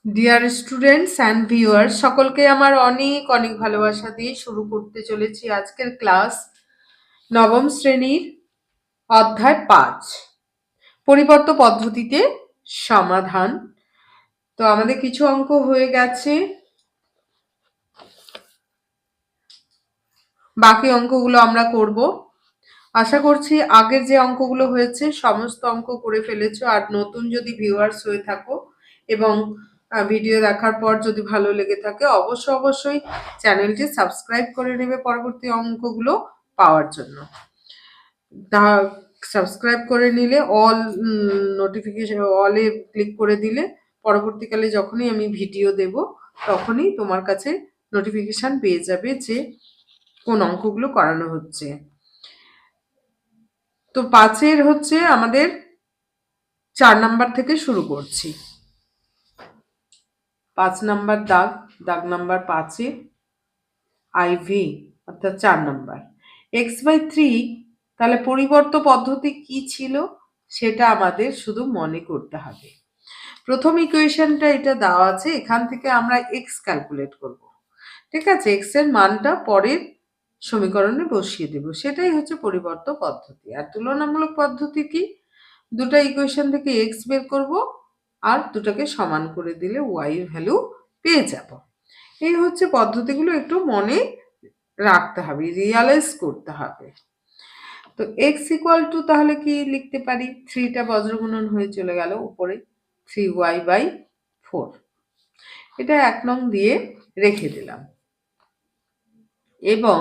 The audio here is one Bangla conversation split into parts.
ডিয়ার স্টুডেন্টস অ্যান্ড ভিউয়ার্স, সকলকে আমার অনেক অনেক ভালোবাসা দিয়ে শুরু করতে চলেছি আজকের ক্লাস। নবম শ্রেণীর অধ্যায় 5, পরিবর্ত পদ্ধতিতে সমাধান। তো আমাদের কিছু অঙ্ক হয়ে গেছে, বাকি অঙ্কগুলো আমরা করব। আশা করছি আগের যে অঙ্কগুলো হয়েছে সমস্ত অঙ্ক করে ফেলেছো। আর নতুন যদি ভিউয়ার্স হয়ে থাকো এবং ভিডিও দেখার পর যদি ভালো লেগে থাকে অবশ্যই চ্যানেলটি সাবস্ক্রাইব করে নেবে পরবর্তী অঙ্কগুলো পাওয়ার জন্য। তা সাবস্ক্রাইব করে নিলে অল নোটিফিকেশন অলে ক্লিক করে দিলে পরবর্তীকালে যখনই আমি ভিডিও দেব তখনই তোমার কাছে নোটিফিকেশন পেয়ে যাবে যে কোন অঙ্কগুলো করানো হচ্ছে। তো 5-এর হচ্ছে আমাদের 4 নাম্বার থেকে শুরু করছি। 5 নাম্বার দাগ নাম্বার 5-এ আইভি অর্থাৎ 4 নাম্বার x/3। তাহলে পরিবর্ত পদ্ধতি কি ছিল সেটা আমাদের শুধু মনে করতে হবে। প্রথম ইকুয়েশনটা এটা দেওয়া আছে, এখান থেকে আমরা x ক্যালকুলেট করব। ঠিক আছে, x এর মানটা পরের সমীকরণে বসিয়ে দেব, সেটাই হচ্ছে পরিবর্ত পদ্ধতি। আর তুলনামূলক পদ্ধতি কি, দুটো ইকুয়েশন থেকে x বের করব আর দুটাকে সমান করে দিলে y এর ভ্যালু পেয়ে যাব। এই হচ্ছে পদ্ধতিগুলো, একটু মনে রাখতে হবে, রিয়ালাইজ করতে হবে। তো x ইকুয়াল টু তাহলে কি লিখতে পারি, 3টা বজ্রগুণন হয়ে চলে গেল উপরে, 3y/4। এটা 1 নং দিয়ে রেখে দিলাম এবং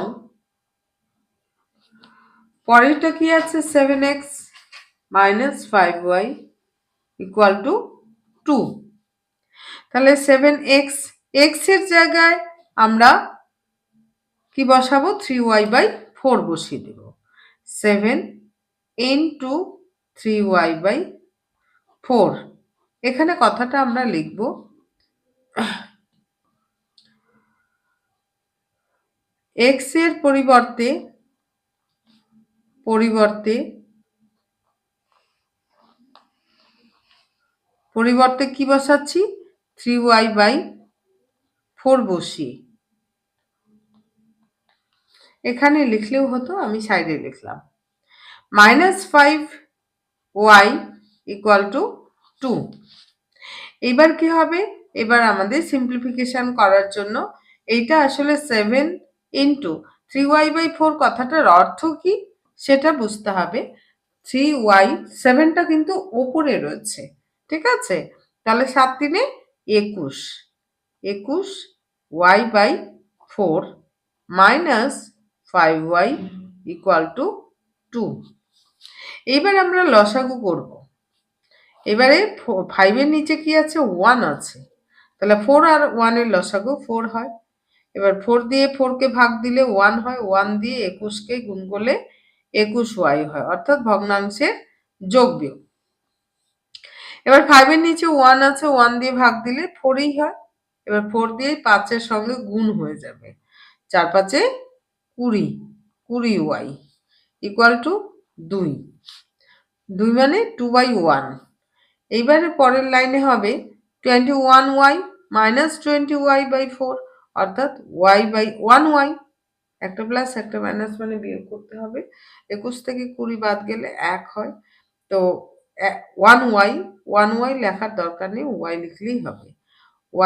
পরেরটা কি আছে, 7x - 5y ইকুয়াল টু 2। তাহলে 7x, x এর জায়গায় আমরা কি বসাবো, 3y/4 বসিয়ে দেব। 7 ইন্টু 3y/4। এখানে কথাটা আমরা লিখব x এর পরিবর্তে কি বসাচ্ছি, 3y/4 বসিয়ে। এখানে লিখলেও হতো, আমি সাইডে লিখলাম -5y ইকুয়াল টু 2। এবার কি হবে, এবার আমাদের সিম্পলিফিকেশন করার জন্য এইটা আসলে 7 ইন্টু 3y/4 কথাটার অর্থ কি সেটা বুঝতে হবে। 3y, 7টা কিন্তু ওপরে রয়েছে, ঠিক আছে। তাহলে 7 3 21, y/4 minus 5y equal two 2। এবার আমরা লসাগু করব। এবারে 5 এর নিচে কি আছে, 1 আছে, তাহলে 4 আর 1 এর লসাগু 4 হয়। এবার 4 দিয়ে 4 কে ভাগ দিলে 1 হয়, 1 দিয়ে 21 কে গুণ করলে 21y হয়, অর্থাৎ ভগ্নাংশের যোগ বিয়োগ। এবার 5 এর নিচে 1 আছে, 1 দিয়ে ভাগ দিলে 4ই হয়। এবার 4 দিয়ে 5 এর সঙ্গে গুণ হয়ে যাবে, 4 5 20, 20y ইকুয়াল টু 2। 2 মানে 2/1। এইবারে পরের লাইনে হবে 21y মাইনাস 20y/4, অর্থাৎ y/1y। একটা প্লাস একটা মাইনাস মানে বিয়োগ করতে হবে। 21 থেকে 20 বাদ গেলে 1 হয়। তো 1y লেখার দরকার নেই, y লিখলেই হবে।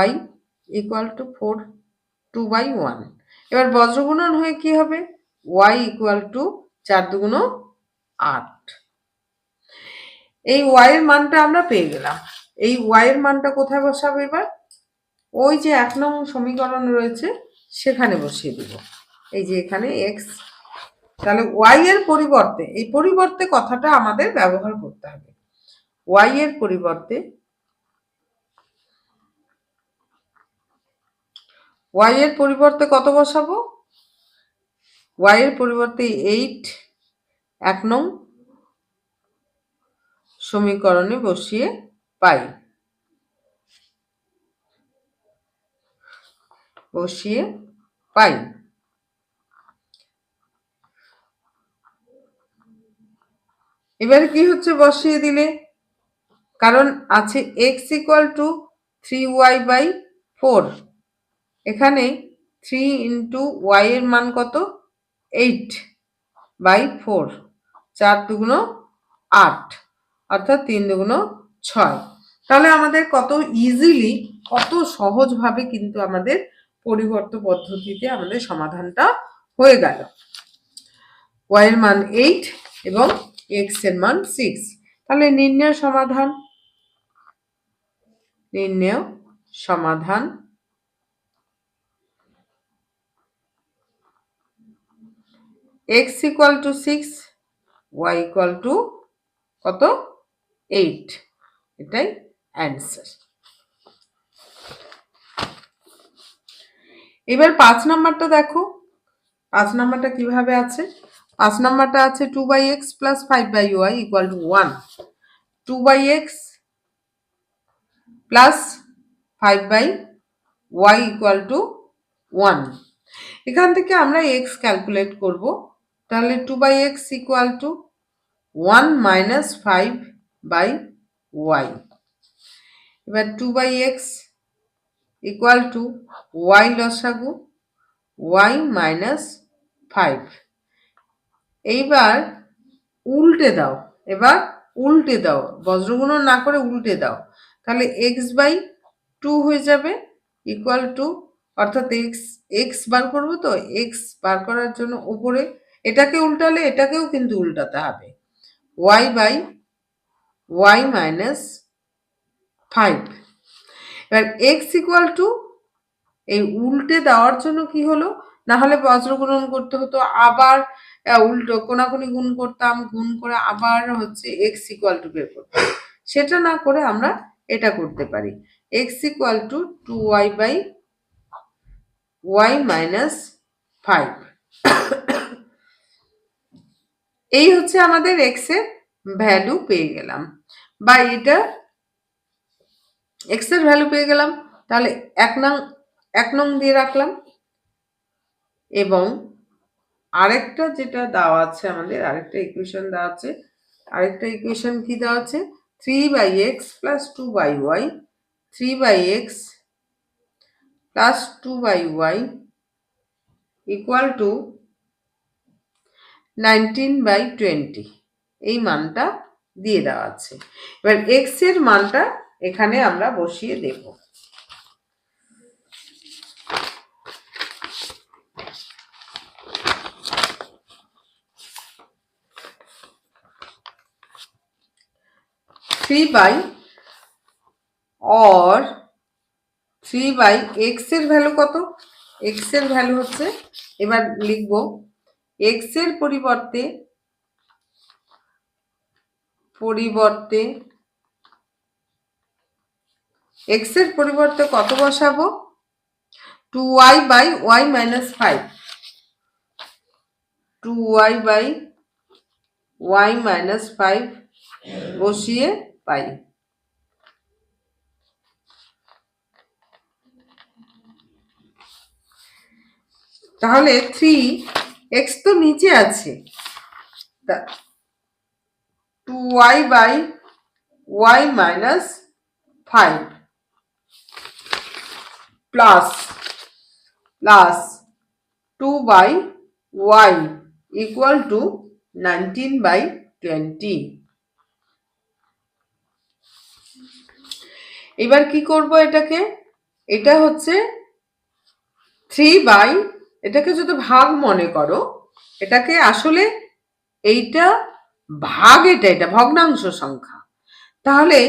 y equal two 4, 2/1। এবার বজ্রগুণন হয়ে কি হবে, y ইকুয়াল টু 4 2 8। এই y এর মানটা আমরা পেয়ে গেলাম। এই y এর মানটা কোথায় বসাবো, এবার ওই যে 1 নং সমীকরণ রয়েছে সেখানে বসিয়ে দেব। এই যে এখানে x, তাহলে y এর পরিবর্তে, এই পরিবর্তে কথাটা আমাদের ব্যবহার করতে হবে। y এর পরিবর্তে কত বসাবো, y এর পরিবর্তে 8 1 নং সমীকরণে বসিয়ে পাই, এবারে কি হচ্ছে বসিয়ে দিলে, কারণ আছে x ইকুয়াল টু 3y/4, এখানে 3 ইন্টু y এর মান কত? 8/4, 4 দুগুণ 8, অর্থাৎ 3 দুগুণ 6। তাহলে আমাদের কত ইজিলি, কত সহজভাবে কিন্তু আমাদের পরিবর্ত পদ্ধতিতে আমাদের সমাধানটা হয়ে গেল। y এর মান 8 এবং x এর মান 6। তাহলে নির্ণয় সমাধান, x equal two 6, y equal two কত? 8, এটাই অ্যান্সার। এবার 5 নাম্বারটা দেখো, 5 নাম্বারটা কিভাবে আছে? 5 নাম্বারটা আছে 2/x plus 5/y equal to 1, 2/x plus 5/y equal to 1। এখান থেকে আমরা x ক্যালকুলেট করব। তাহলে 2/x equal to 1 minus 5/y। এবার 2/x ইকুয়াল টু y লসাগু y মাইনাস 5। এইবার উল্টে দাও, বজ্রগুণন না করে উল্টে দাও। তাহলে x/2 হয়ে যাবে ইকুয়াল টু, অর্থাৎ x বার করবো, তো x বার করার জন্য উপরে এটাকে উল্টালে এটাকেও কিন্তু উল্টাতে হবে, y/y মাইনাস 5। এবার x ইকুয়াল টু, এই উল্টে দেওয়ার জন্য কি হলো, না হলে বজ্রগুণন করতে হতো, আবার উল্টো কোনাকুনি গুণ করতাম, গুণ করে আবার হচ্ছে x ইকুয়াল টু বের করতাম। সেটা না করে আমরা এটা করতে পারি, x equal two 2y/y minus 5। এই হচ্ছে আমাদের x এর ভ্যালু পেয়ে গেলাম, বা এটা x এর ভ্যালু পেয়ে গেলাম। তাহলে 1 নং দিয়ে রাখলাম। এবং আরেকটা যেটা দেওয়া আছে আমাদের, আরেকটা ইকুয়েশন দেওয়া আছে, আরেকটা ইকুয়েশন কি দেওয়া আছে? 3/x plus 2/y, 3/x plus 2/y equal to 19/20, এই মানটা দিয়ে দেওয়া আছে। এবার x এর মানটা এখানে আমরা বসিয়ে দেব। or 3/x এর ভ্যালু কত? x এর ভ্যালু হচ্ছে, এবার লিখব x এর পরিবর্তে x এর পরিবর্তে কত বসাবো? 2y/y মাইনাস 5, 2y/y মাইনাস 5 বসিয়ে পাই। তাহলে 3x তো নিচে আছে, 2y/y minus 5 plus 2/y equal to 19/20। এবার কি করব এটাকে? এটা হচ্ছে 3/, এটাকে যদি ভাগ মনে করো, এটাকে আসলে এইটা ভাগ, এটা ভগ্নাংশ সংখ্যা। তাহলে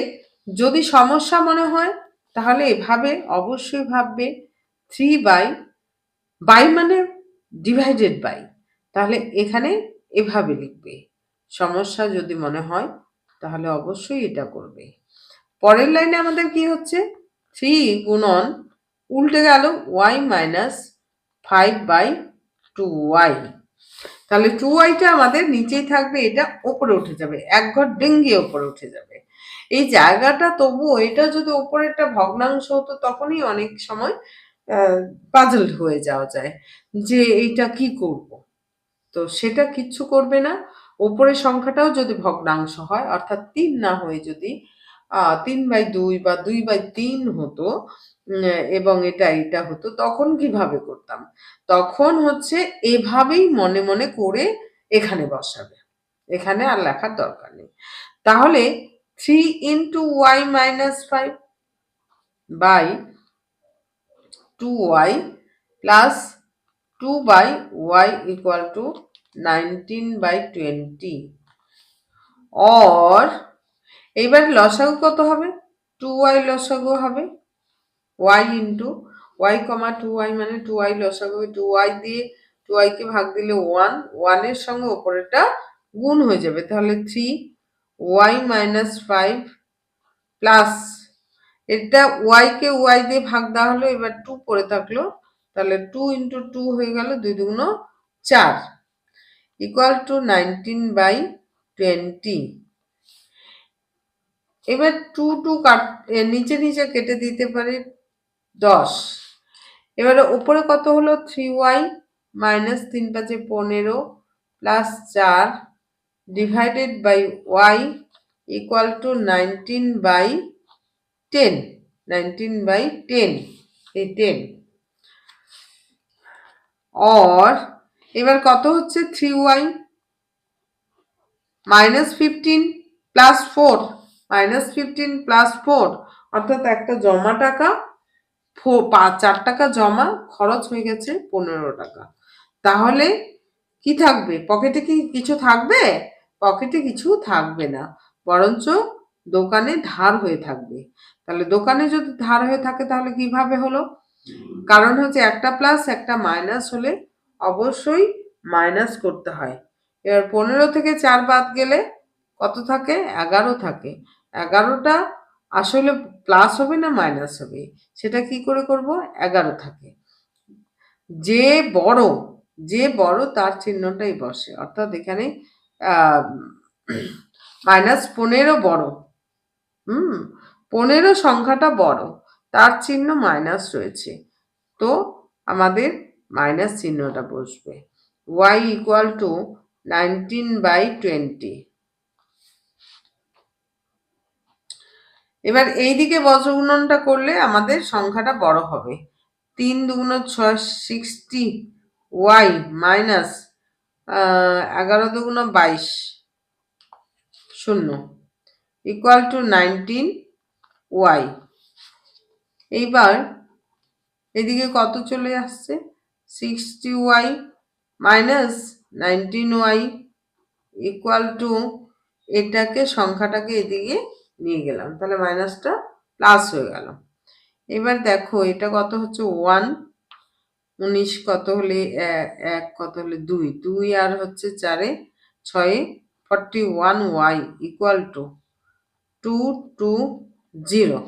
যদি সমস্যা মনে হয় তাহলে এভাবে অবশ্যই ভাববে, 3/, মানে ডিভাইডেড বাই, তাহলে এখানে এভাবে লিখবে। সমস্যা যদি মনে হয় তাহলে অবশ্যই এটা করবে। পরের লাইনে আমাদের কি হচ্ছে? 3 গুণন উল্টে গেল y মাইনাস 5/2y। তাহলে 2yটা আমাদের নিচেই থাকবে, এটা উপরে উঠে যাবে, এক ঘর ডেঙ্গিয়ে উপরে উঠে যাবে। এই জায়গাটা তবুও, এটা যদি উপরে একটা ভগ্নাংশ হতো তখনই অনেক সময় পাজল হয়ে যাওয়া যায় যে এইটা কি করব। তো সেটা কিচ্ছু করবে না। উপরের সংখ্যাটাও যদি ভগ্নাংশ হয়, অর্থাৎ 3 না হয়ে যদি 3/2 বা 2/3 হতো এবং এটা হতো, তখন কিভাবে করতাম? তখন হচ্ছে এভাবেই মনে মনে করে এখানে বসাবে, এখানে আর লেখার দরকার নেই। তাহলে 3 into y minus 5 by 2y plus 2 by y equal to 19/20, or এইবার লসাগু কত হবে? 2y লসাগু হবে y into y, 2y মানে 2y লসাগু, 2y দিয়ে 2y কে ভাগ দিলে 1, 1 এর সঙ্গে উপরেরটা গুণ হয়ে যাবে, তাহলে 3y minus 5 প্লাস এটা y কে y দিয়ে ভাগ দেওয়া হলো, এবার 2 পড়ে থাকলো, তাহলে 2 into 2 হয়ে গেল, 2 দুগুণ 4 equal to 19/20। এবার 2 নিচে নিচে কেটে দিতে পারি 10। এবারে উপরে কত হলো? 3y minus 3 5 15 plus 4 divided by y equal to 19/10, 19/10, এই 10, or এবার কত হচ্ছে? 3y minus 15 plus 4, minus 15 plus 4 অর্থাৎ একটা জমা টাকা 4 টাকা জমা, খরচ হয়ে গেছে 15 টাকা। তাহলে কি থাকবে পকেটে? কি কিছু থাকবে? পকেটে কিছু থাকবে না, বরঞ্চ দোকানে ধার হয়ে থাকবে। তাহলে দোকানে যদি ধার হয়ে থাকে তাহলে কিভাবে হলো? কারণ হচ্ছে একটা প্লাস একটা মাইনাস হলে অবশ্যই মাইনাস করতে হয়। এবার 15 থেকে 4 বাদ গেলে কত থাকে? 11 থাকে। 11টা আসলে প্লাস হবে না মাইনাস হবে, সেটা কি করে করব? 11 থাকে। যে বড়, যে বড় তার চিহ্নটাই বসে, অর্থাৎ এখানে -15 বড়, 15 সংখ্যাটা বড়, তার চিহ্ন মাইনাস রয়েছে, তো আমাদের মাইনাস চিহ্নটা বসবে। y equal two 19/20। এবার এইদিকে বজ্রগুণনটা করলে আমাদের সংখ্যাটা বড় হবে। 3 দুগুণ 6, 60 y মাইনাস 11 দুগুণ 22 0 ইকুয়াল টু 19 y। এইবার এদিকে কত চলে আসছে? 60y minus 19y equal to, এটাকে সংখ্যাটাকে এদিকে নিয়ে গেলাম, তাহলে মাইনাসটা প্লাস হয়ে গেল। এবার দেখো এটা কত হচ্ছে? 1, 19 কত হলে 1, কত হলে 2, 2 আর হচ্ছে 4 6 41y ইকুয়াল টু 220।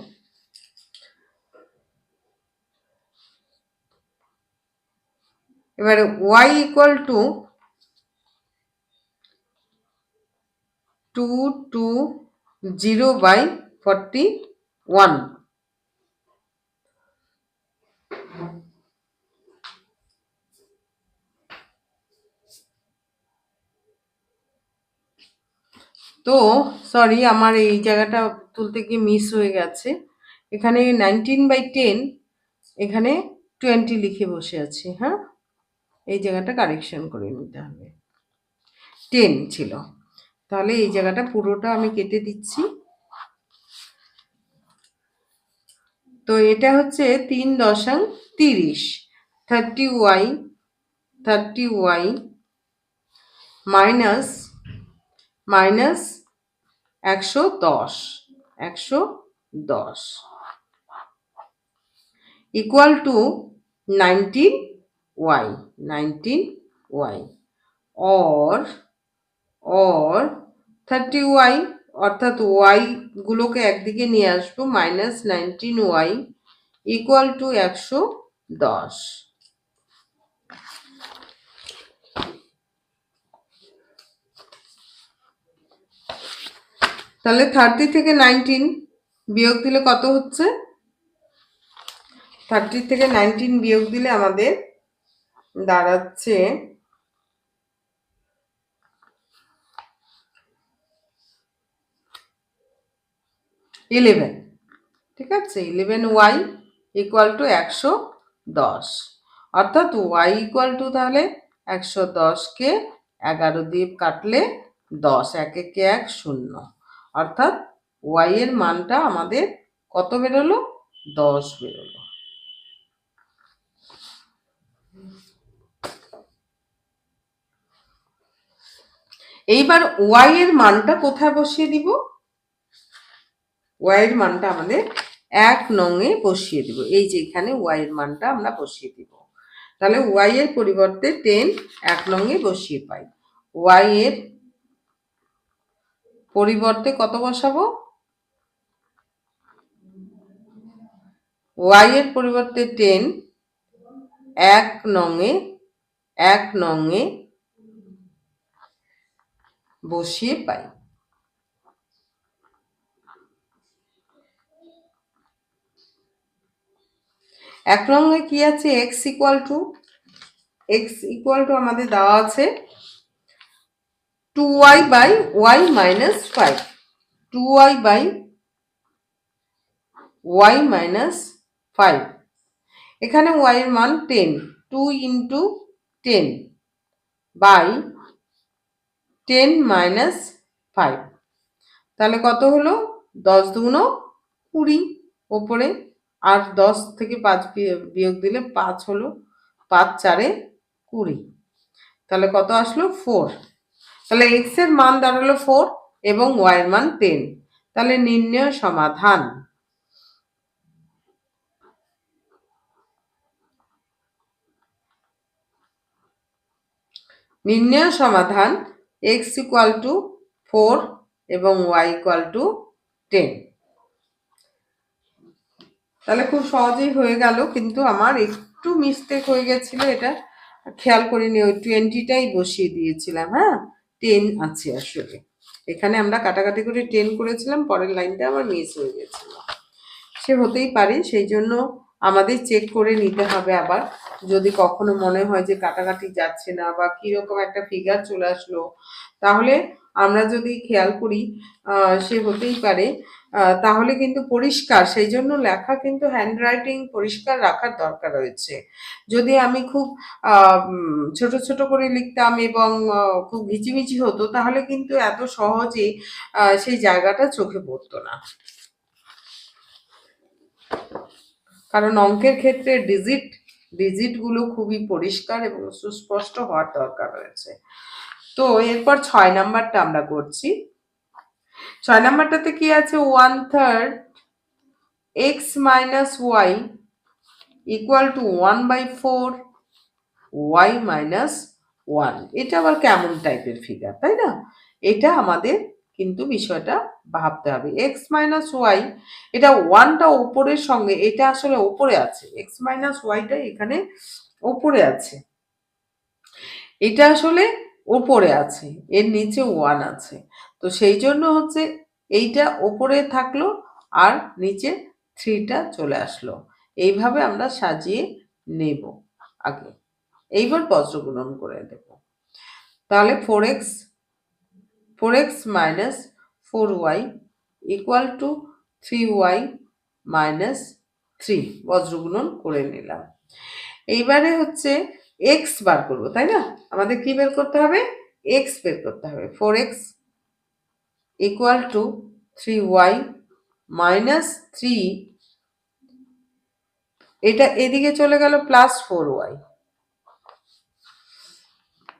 এবারে y ইকুয়াল টু 220/41। তো সরি, আমার এই জায়গাটা তুলতে গিয়ে মিস হয়ে গেছে। এখানে 19/10, এখানে 20 লিখে বসে আছে। হ্যাঁ, এই জায়গাটা কারেকশন করে নিতে হবে, 10 ছিল, তাহলে এই জায়গাটা পুরোটা আমি কেটে দিচ্ছি। তো এটা হচ্ছে 3.30, 30y minus 110 equal to 19y, or 30y, অর্থাৎ y গুলোকে একদিকে নিয়ে আসবো, মাইনাস 19y ইকুয়াল টু 110। তাহলে 30 থেকে 19 বিয়োগ দিলে কত হচ্ছে? 30 থেকে 19 বিয়োগ দিলে আমাদের দাঁড়াচ্ছে 81। 11, ঠিক আছে, 11y ইকুয়াল টু 110, অর্থাৎ y ইকুয়াল টু তাহলে 110কে 11 দিয়ে কাটলে 10, 1 একে 1 0, অর্থাৎ y এর মানটা আমাদের কত বেরোলো? 10 বেরোলো। এইবার y এর মানটা কোথায় বসিয়ে দিব? y এর মানটা আমাদের 1 নং-এ বসিয়ে দিব। এই যে এখানে y এর মানটা আমরা বসিয়ে দিব। তাহলে y এর পরিবর্তে 10 1 নং-এ বসিয়ে পাই। y এর পরিবর্তে কত বসাবো? y এর পরিবর্তে 10 1 নং-এ বসিয়ে পাই। এক নং-এ কি আছে? x ইকুয়াল টু আমাদের দেওয়া আছে 2y by y minus 5, 2y by y minus 5। এখানে y এর মান 10, 2 ইন্টু 10 বাই 10 মাইনাস 5, তাহলে কত হলো? 10 দুগুণ 20 ওপরে, আর 10 থেকে 5 বিয়োগ দিলে 5 হলো, 5 4-এ 20, তাহলে কত আসলো? 4। তাহলে x এর মান দাঁড়ালো 4 এবং y এর মান 10। তাহলে নির্ণয় সমাধান, x ইকুয়াল টু 4 এবং y ইকুয়াল টু 10। তাহলে খুব সহজেই হয়ে গেল, কিন্তু আমার একটু মিস্টেক হয়ে গেছিল, এটা খেয়াল করিনি, ওই 20টাই বসিয়ে দিয়েছিলাম। হ্যাঁ, 10 আছে আসলে, এখানে আমরা কাটাকাটি করে 10 করেছিলাম, পরের লাইনটা আমার মিস হয়ে গেছিল। সে হতেই পারে, সেই জন্য আমাদের চেক করে নিতে হবে আবার, যদি কখনো মনে হয় যে কাটাকাটি যাচ্ছে না বা কিরকম একটা ফিগার চলে আসলো, তাহলে আমরা যদি খেয়াল করি সে হতেই পারে, তাহলে কিন্তু পরিষ্কার, সেই জন্য লেখা কিন্তু হ্যান্ডরাইটিং পরিষ্কার রাখার দরকার রয়েছে। যদি আমি খুব ছোট ছোট করে লিখতাম এবং খুব ঘিচিমিচি হতো, তাহলে কিন্তু এত সহজে সেই জায়গাটা চোখে পড়তো না। কারণ অঙ্কের ক্ষেত্রে ডিজিটগুলো খুবই পরিষ্কার এবং সুস্পষ্ট হওয়ার দরকার রয়েছে। তো এরপর 6 নাম্বারটা আমরা করছি। 6 নাম্বারটাতে কি আছে? 1/3 x minus y equal two 1/4 y minus 1। এটা আবার কেমন টাইপের ফিগার, তাই না? এটা আমাদের কিন্তু বিষয়টা ভাবতে হবে। x মাইনাস ওয়াই, এটা 1টা ওপরের সঙ্গে, এটা আসলে ওপরে আছে, x মাইনাস ওয়াইটা এখানে ওপরে আছে, এটা আসলে ওপরে আছে, এর নিচে 1 আছে, তো সেই জন্য হচ্ছে এইটা ওপরে থাকলো আর নিচে 3টা চলে আসলো। এইভাবে আমরা সাজিয়ে নেব আগে, এইবার বজ্রগুণন করে দেব। তাহলে 4x minus 4y equal to 3y minus 3, বজ্রগুণন করে নিলাম। এইবারে হচ্ছে x বার করবো, তাই না? আমাদের কি বের করতে হবে? x বের করতে হবে। 4x equal to 3y minus 3, এটা এদিকে চলে গেল প্লাস 4y,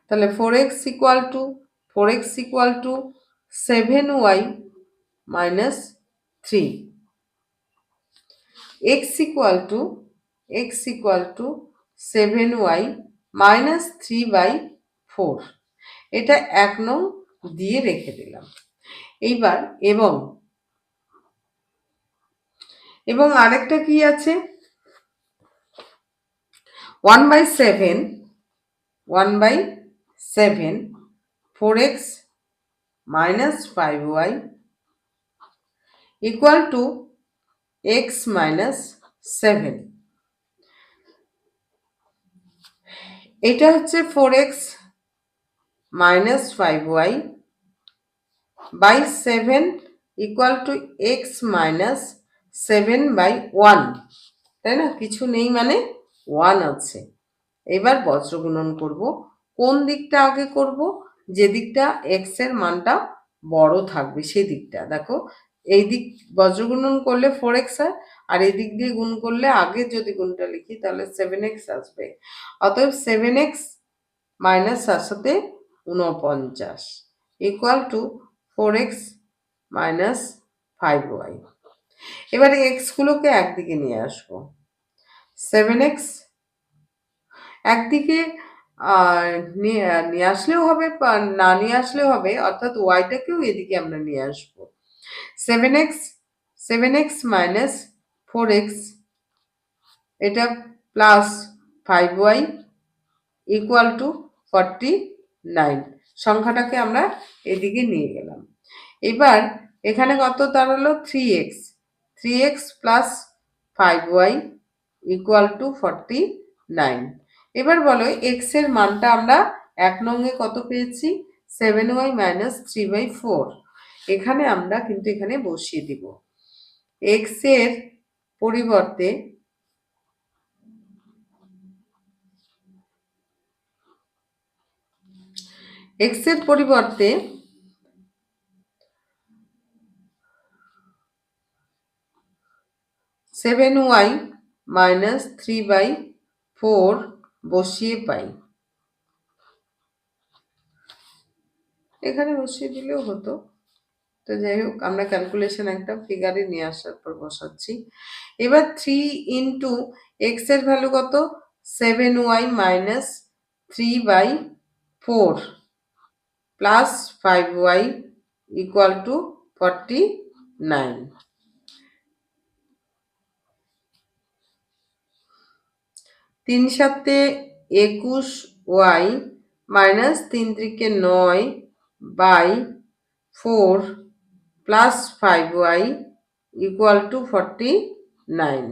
তাহলে 4x equal to 7y minus 3, x equal two 7y minus 3/4, এটা 1 নং দিয়ে রেখে দিলাম। এইবার এবং আরেকটা কি আছে? 1/7 4x minus 5y equal to x minus 7। এটা হচ্ছে 4x minus 5y by 7 equal to x minus 7/1, তাই না? কিছু নেই মানে 1 আছে। এবার বজ্রগুণন করব। কোন দিকটা আগে করব? যে দিকটা এক্স এর মানটা বড় থাকবে সেই দিকটা। দেখো এই দিক বজ্রগুণন করলে 4x হয়, আর এই দিক দিয়ে গুণ করলে আগে যদি গুণটা লিখি তাহলে 7x আসবে। অতএব 7x মাইনাস তার সাথে 49 equal to 4x minus 5y। এবারে এক্স গুলোকে একদিকে নিয়ে আসবো। 7x একদিকে নিয়ে আসলেও হবে, না নিয়ে আসলেও হবে, অর্থাৎ ওয়াইটাকেও এদিকে আমরা নিয়ে আসবো। 7x মাইনাস 4x, এটা প্লাস 5y ইকুয়াল টু 49। সংখ্যাটাকে আমরা এদিকে নিয়ে গেলাম। এবার এখানে কত দাঁড়ালো? 3x plus 5y equal two 49। এবার বলো এক্স এর মানটা আমরা 1 নঙ্গে কত পেয়েছি? 7y minus 3/4। এখানে আমরা কিন্তু এখানে বসিয়ে দিব। এক্স এর পরিবর্তে এক্স এর পরিবর্তে 7y মাইনাস 3/4 বসিয়ে পাই। এখানে বসিয়ে দিলেও হতো, তো যাই হোক আমরা ক্যালকুলেশন একটা ফিগারে নিয়ে আসার পর বসাচ্ছি। এবার 3 ইন্টু এক্স এর ভ্যালু কত? 7y minus 3/4 plus 5y equal two 49। তিন সাতে 21y minus 3 3 9/4 plus 5y equal two 49।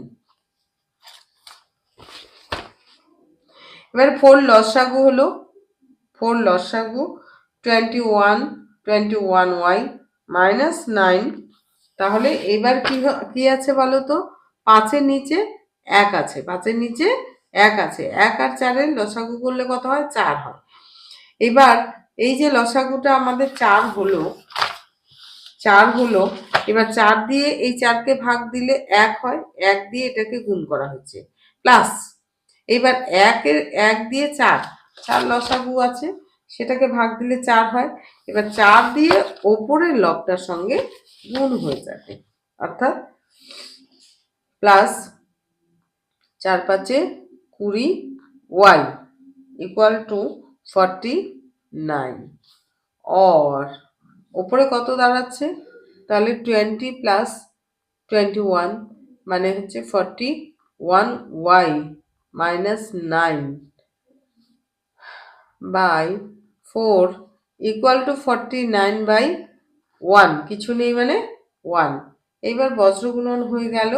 এবার 4 লসাগু হলো, 4 লসাগু 21y মাইনাস 9। তাহলে এবার কি আছে বলো তো? 5-এর নিচে 1 আছে, 5-এর নিচে 1 আছে। 1 আর 4-এর লসাগু করলে কত হয়? 4 হয়। এবার এই যে লসাগুটা আমাদের 4 হলো, এবার 4 দিয়ে এই 4কে ভাগ দিলে 1 হয়, 1 দিয়ে এটাকে গুণ করা হচ্ছে, প্লাস এবার 1 দিয়ে 4 লসাগু আছে, সেটাকে ভাগ দিলে 4 হয়। এবার 4 দিয়ে ওপরের লবটার সঙ্গে গুণ হয়ে যাবে, অর্থাৎ প্লাস 4 5 20y ইকুয়াল টু 49। और ওপরে কত দাঁড়াচ্ছে? তাহলে 20 প্লাস 21 মানে হচ্ছে 41y মাইনাস 9/4 ইকুয়াল টু 49/1। কিছু নেই মানে 1। এইবার বজ্রগুণন হয়ে গেল,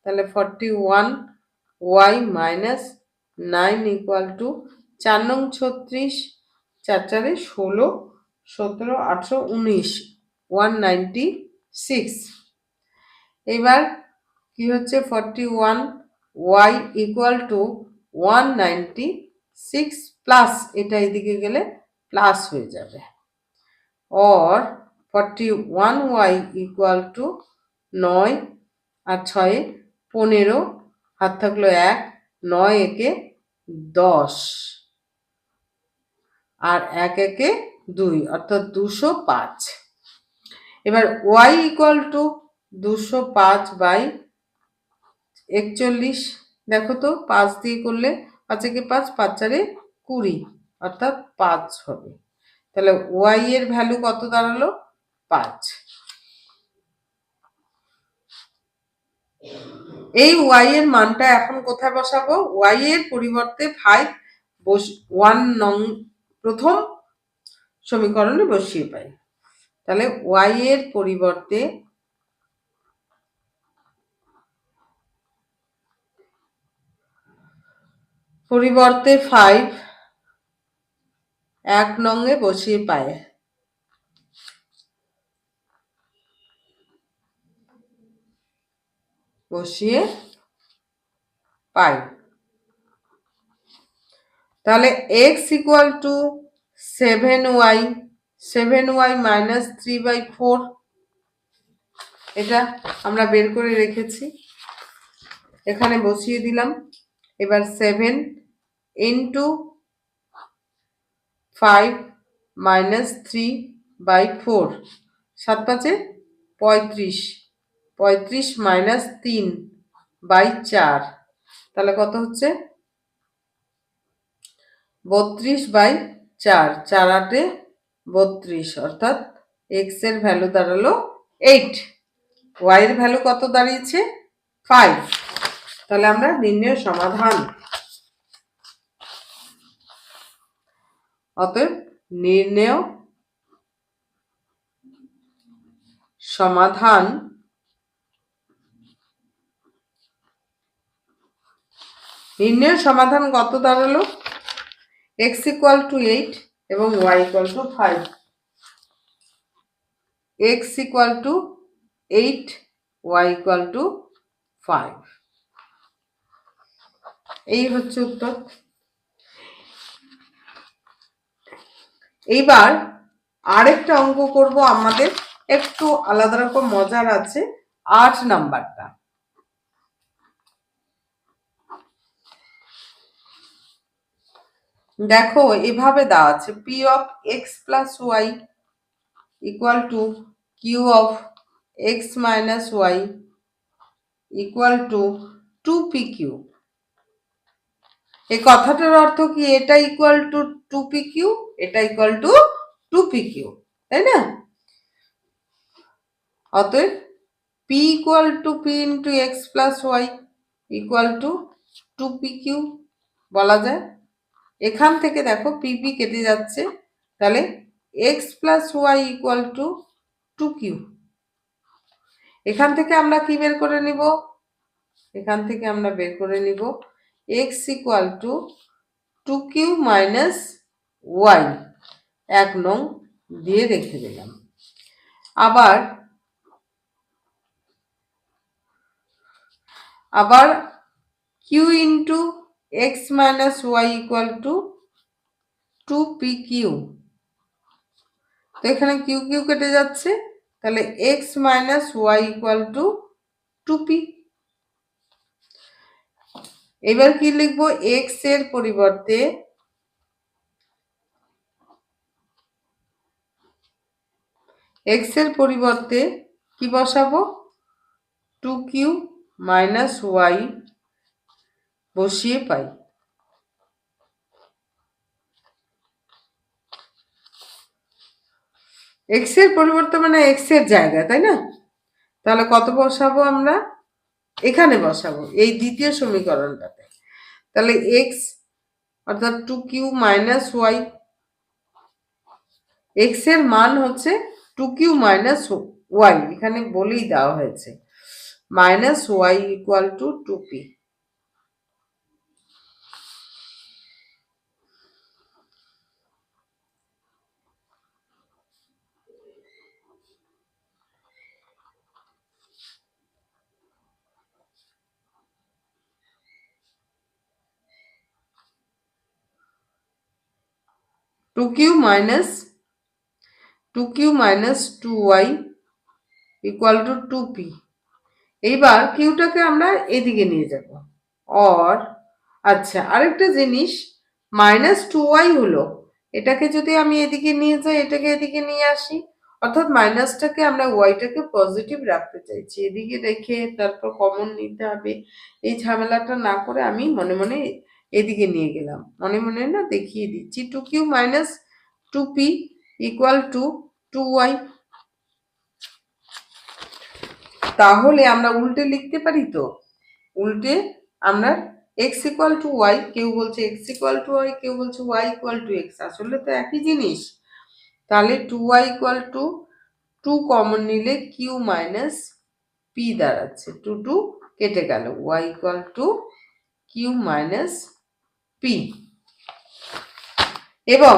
তাহলে 41y মাইনাস 9 ইকুয়াল টু 4 নং 36, 4 4-এ 16, 17 18 19, 196। এবার কি হচ্ছে? 41y ইকুয়াল টু 196 প্লাস এটা এদিকে গেলে প্লাস হয়ে যাবে, और 41y ইকুয়াল টু 9 আর 6 15, হাত থাকলো 1, 9 একে 10 আর 1 একে 2 অর্থাৎ 205। এবার y ইকুয়াল টু 205/41। দেখো তো 5 দিয়ে করলে 5 একে 5, 5 4-এ 20 অর্থাৎ 5 হবে। তাহলে y এর ভ্যালু কত দাঁড়ালো? 5। এই y এর মানটা এখন কোথায় বসাবো? y এর পরিবর্তে 5 1 নং প্রথম সমীকরণে বসিয়ে পাই। তাহলে y এর পরিবর্তে পরিবর্তে 5 1 নঙ্গে বসিয়ে পায়। বসিয়ে পাই। তাহলে x equal two 7y, 7y minus 3/4, এটা আমরা বের করে রেখেছি, এখানে বসিয়ে দিলাম। এবার 7 ইন্টু 5 মাইনাস 3/4, 7 5 35, 35 মাইনাস 3/4, তাহলে কত হচ্ছে 32/4, 4 8 32, অর্থাৎ এক্স এর ভ্যালু দাঁড়ালো 8, ওয়াই এর ভ্যালু কত দাঁড়িয়েছে 5। তাহলে আমরা নির্ণয় সমাধান, অতএব নির্ণয় সমাধান কত দাঁড়ালো, x ইকুয়াল টু 8 এবং y equal two 5, x equal two 8, y equal two 5, এই হচ্ছে উত্তর। এইবার আরেকটা অঙ্ক করব, আমাদের একটু আলাদা রকম মজার আছে, 8 নাম্বারটা। দেখো এভাবে দেওয়া আছে, p of x plus y equal to q of x minus y equal to 2pq। এই কথাটার অর্থ কি, এটা ইকুয়াল টু 2pq, এটা ইকুয়াল টু 2pq, তাই না? অতএব p equal to p into x plus y equal to 2pq বলা যায়। এখান থেকে দেখো pp কেটে যাচ্ছে, তাহলে x plus y equal to 2q। এখান থেকে আমরা কি বের করে নিব, এখান থেকে আমরা বের করে নিব x equal to 2q minus y, 1 নং দিয়ে রেখে দিলাম। আবার q into x minus y equal to 2pq, তো এখানে কিউ কিউ কেটে যাচ্ছে, তাহলে x minus y equal to 2p। এবার কি লিখবো, এক্স এর পরিবর্তে কি বসাবো, 2q মাইনাস ওয়াই বসিয়ে পাই। এক্স এর পরিবর্তে মানে এক্স এর জায়গা, তাই না? তাহলে কত বসাবো আমরা, এখানে বসাবো এই দ্বিতীয় সমীকরণটাতে। তাহলে এক্স অর্থাৎ 2q মাইনাস ওয়াই, এক্স এর মান হচ্ছে 2q মাইনাস ওয়াই, এখানে বলেই দেওয়া হয়েছে, minus y equal to 2p। Two Q minus 2y equal to 2p। এইবার কিউটাকে আমরা এদিকে নিয়ে যাব, অর আচ্ছা আরেকটা জিনিস, মাইনাস 2y হলো, এটাকে যদি আমি এদিকে নিয়ে যাই, এটাকে এদিকে নিয়ে আসি, অর্থাৎ মাইনাসটাকে আমরা ওয়াইটাকে পজিটিভ রাখতে চাইছি, এদিকে রেখে তারপর কমন নিতে হবে, এই ঝামেলাটা না করে আমি মনে মনে এদিকে নিয়ে গেলাম, মনে মনে না দেখিয়ে দিচ্ছি, 2q minus 2p equal to 2y। তাহলে আমরা উল্টে লিখতে পারি, তো উল্টে আমরা x ইকুয়াল টু ওয়াই, কেউ বলছে x ইকুয়াল টু ওয়াই, কেউ বলছে y ইকুয়াল টু x, আসলে তো একই জিনিস। তাহলে 2y ইকুয়াল টু 2 কমন নিলে q মাইনাস p দাঁড়াচ্ছে, 2 কেটে গেল, y equal two q minus p। এবং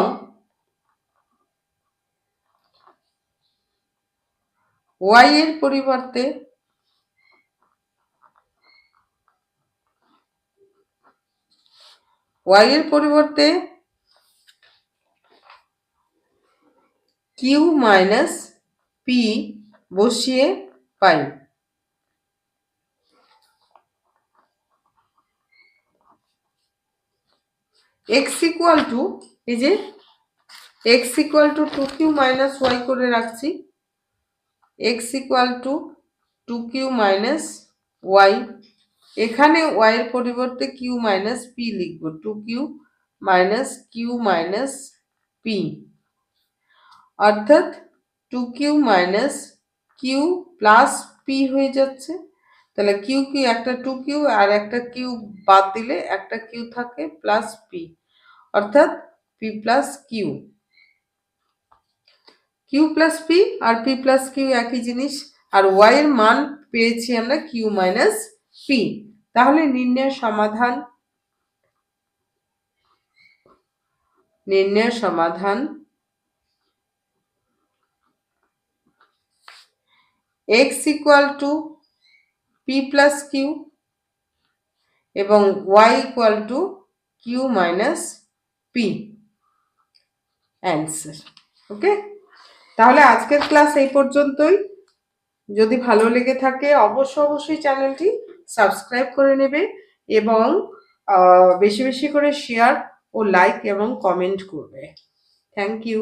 y এর পরিবর্তে ওয়াই এর পরিবর্তে কিউ মাইনাস পি বসিয়ে পাই এক্স ইকুয়াল টু, এই যে x equal to 2q minus y করে রাখছি, x equal to 2q minus y, এখানে ওয়াই এর পরিবর্তে কিউ মাইনাস পি লিখব, 2q minus Q minus P, অর্থাৎ 2q minus Q plus P হয়ে যাচ্ছে। তাহলে কিউ কিউ একটা 2q আর একটা কিউ বাদ দিলে একটা কিউ থাকে প্লাস পি, অর্থাৎ P plus Q, Q plus P আর পি প্লাস কিউ একই জিনিস। আর ওয়াই এর মান পেয়েছি আমরা কিউ মাইনাস পি। তাহলে নির্ণয় সমাধান x equal to P plus Q এবং y equal to Q minus P, answer. Okay, তাহলে আজকের ক্লাস এই পর্যন্তই। যদি ভালো লেগে থাকে অবশ্যই চ্যানেলটি সাবস্ক্রাইব করে নেবে এবং বেশি বেশি করে শেয়ার ও লাইক এবং কমেন্ট করবে। Thank you.